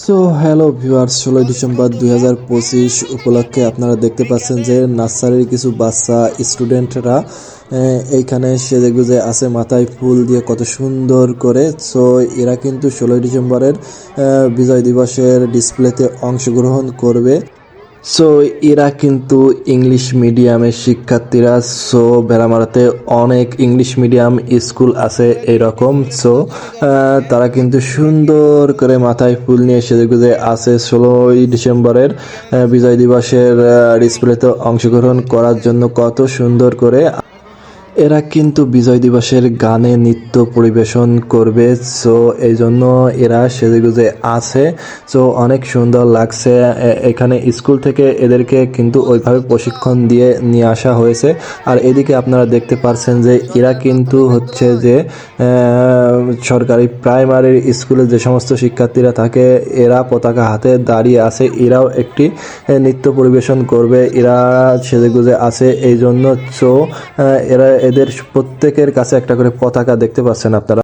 So hello viewers, 16 December 2025 উপলক্ষে আপনারা দেখতে পাচ্ছেন যে নার্সারির কিছু বাচ্চা স্টুডেন্টরা এইখানে সেজেগুজে আছে, মাথায় ফুল দিয়ে কত সুন্দর করে। সো এরা কিন্তু 16 ডিসেম্বরের বিজয় দিবসের ডিসপ্লেতে অংশগ্রহণ করবে। সো এরা কিন্তু ইংলিশ মিডিয়ামের শিক্ষার্থীরা। সো বেড়ামারাতে অনেক ইংলিশ মিডিয়াম স্কুল আছে এইরকম। সো তারা কিন্তু সুন্দর করে মাথায় ফুল নিয়ে সেজেগুজে আছে 16 ডিসেম্বরের বিজয় দিবসের ডিসপ্লেতে অংশগ্রহণ করার জন্য কত সুন্দর করে। এরা কিন্তু বিজয় দিবসের গানে নৃত্য পরিবেশন করবে। সো এই জন্য এরা সেজেগুজে আছে। সো অনেক সুন্দর লাগছে। এখানে স্কুল থেকে এদেরকে কিন্তু ওইভাবে প্রশিক্ষণ দিয়ে নিয়ে আসা হয়েছে। আর এদিকে আপনারা দেখতে পাচ্ছেন যে এরা কিন্তু হচ্ছে যে সরকারি প্রাইমারি স্কুলে যে সমস্ত শিক্ষার্থীরা থাকে এরা পতাকা হাতে দাঁড়িয়ে আছে। এরাও একটি নৃত্য পরিবেশন করবে। এরা সেজেগুজে আছে এই জন্য। সো এরা এদের প্রত্যেকের কাছে একটা করে পতাকা দেখতে পাচ্ছেন আপনারা।